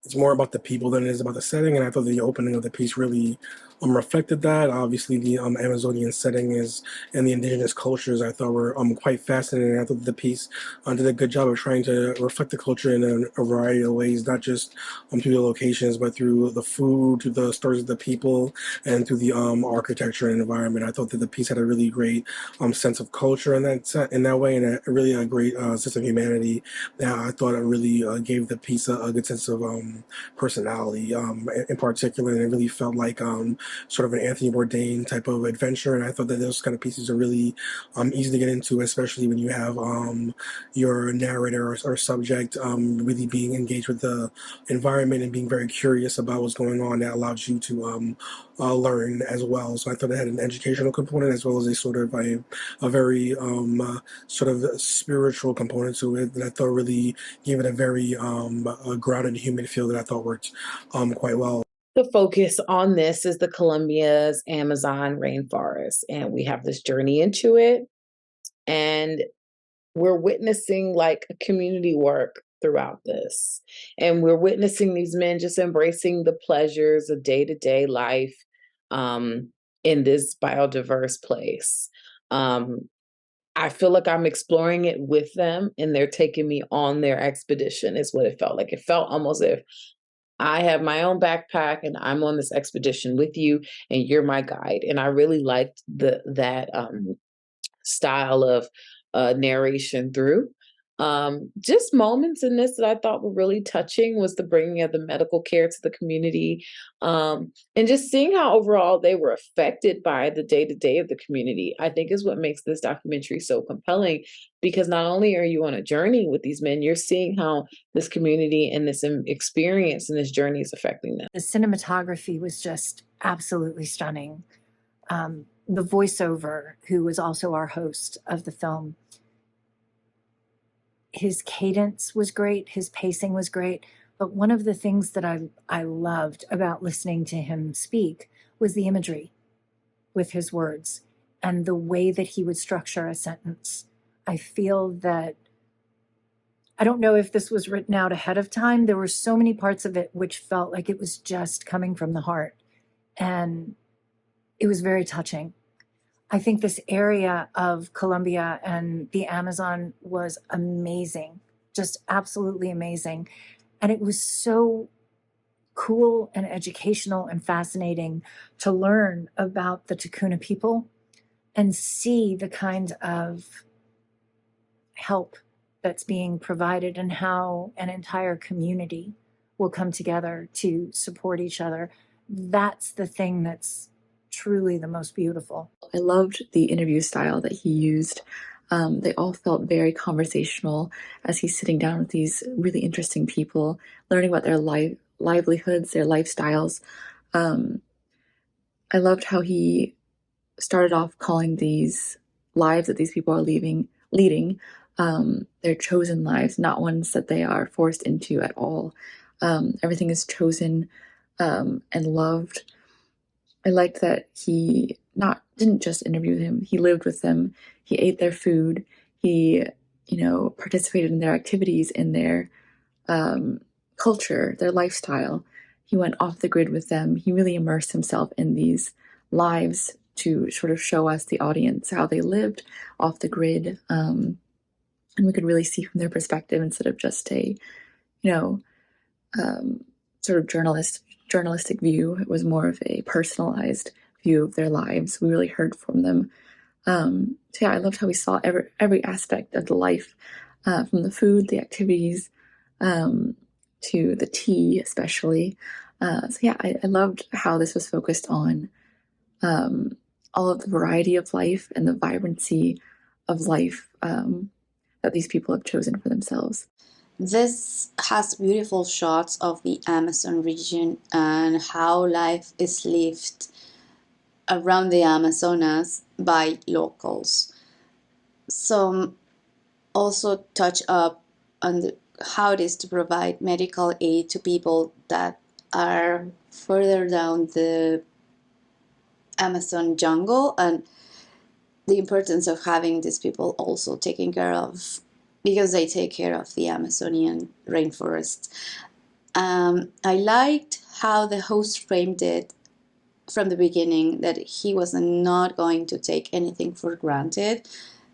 it's more about the people than it is about the setting. And I thought the opening of the piece really reflected that. Obviously, the Amazonian setting is and the indigenous cultures I thought were quite fascinating. I thought the piece did a good job of trying to reflect the culture in a variety of ways, not just through the locations, but through the food, through the stories of the people, and through the architecture and environment. I thought that the piece had a really great sense of culture in that way, and really a great sense of humanity. That I thought it really gave the piece a good sense of personality, in particular, and it really felt like sort of an Anthony Bourdain type of adventure. And I thought that those kind of pieces are really easy to get into, especially when you have your narrator or subject really being engaged with the environment and being very curious about what's going on. That allows you to learn as well. So I thought it had an educational component as well as a sort of a very sort of spiritual component to it that I thought really gave it a very a grounded human feel that I thought worked quite well. The focus on this is the Colombia's Amazon rainforest, and we have this journey into it, and we're witnessing like a community work throughout this. And we're witnessing these men just embracing the pleasures of day-to-day life um, in this biodiverse place. Um, I feel like I'm exploring it with them and they're taking me on their expedition is what it felt like. It felt almost as if I have my own backpack and I'm on this expedition with you and you're my guide. And I really liked that style of narration through. Just moments in this that I thought were really touching was the bringing of the medical care to the community, and just seeing how overall they were affected by the day to day of the community. I think is what makes this documentary so compelling, because not only are you on a journey with these men, you're seeing how this community and this experience and this journey is affecting them. The cinematography was just absolutely stunning. The voiceover, who was also our host of the film, his cadence was great, his pacing was great. But one of the things that I loved about listening to him speak was the imagery with his words and the way that he would structure a sentence. I feel that, I don't know if this was written out ahead of time. There were so many parts of it which felt like it was just coming from the heart. And it was very touching. I think this area of Colombia and the Amazon was amazing, just absolutely amazing. And it was so cool and educational and fascinating to learn about the Takuna people and see the kind of help that's being provided and how an entire community will come together to support each other. That's the thing that's truly the most beautiful. I loved the interview style that he used. They all felt very conversational as he's sitting down with these really interesting people, learning about their livelihoods, their lifestyles. I loved how he started off calling these lives that these people are leading their chosen lives, not ones that they are forced into at all. Everything is chosen and loved. I liked that he didn't just interview them, he lived with them, he ate their food, he, participated in their activities, in their culture, their lifestyle. He went off the grid with them. He really immersed himself in these lives to sort of show us, the audience, how they lived off the grid. And we could really see from their perspective instead of just a, sort of journalistic view. It was more of a personalized view of their lives. We really heard from them. So yeah, I loved how we saw every aspect of the life, from the food, the activities, to the tea, especially. So yeah, I loved how this was focused on all of the variety of life and the vibrancy of life that these people have chosen for themselves. This has beautiful shots of the Amazon region and how life is lived around the Amazonas by locals. Some also touch up on how it is to provide medical aid to people that are further down the Amazon jungle, and the importance of having these people also taken care of, because they take care of the Amazonian rainforest. I liked how the host framed it from the beginning, that he was not going to take anything for granted.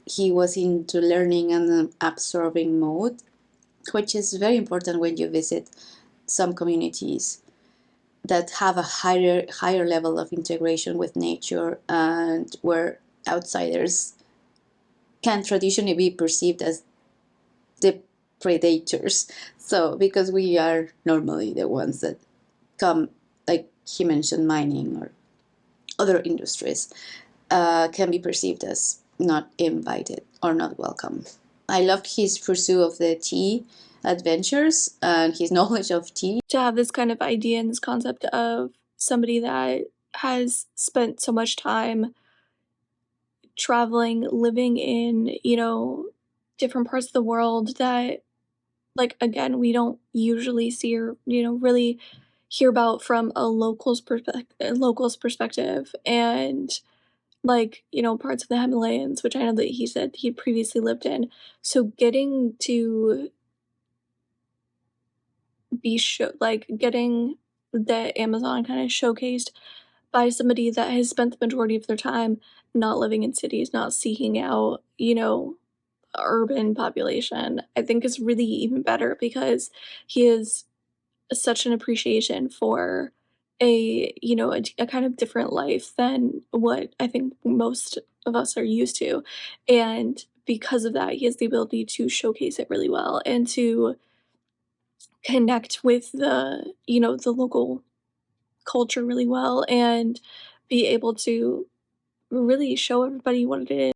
He was into learning and absorbing mode, which is very important when you visit some communities that have a higher level of integration with nature, and where outsiders can traditionally be perceived as the predators. So because we are normally the ones that come, like he mentioned, mining or other industries, can be perceived as not invited or not welcome. I loved his pursuit of the tea adventures and his knowledge of tea. To have this kind of idea and this concept of somebody that has spent so much time traveling, living in, different parts of the world that, like, again, we don't usually see or, really hear about from a local's perspective. And like, parts of the Himalayas, which I know that he said he previously lived in. So getting to getting the Amazon kind of showcased by somebody that has spent the majority of their time not living in cities, not seeking out, urban population, I think is really even better, because he has such an appreciation for a kind of different life than what I think most of us are used to. And because of that, he has the ability to showcase it really well and to connect with the local culture really well, and be able to really show everybody what it is.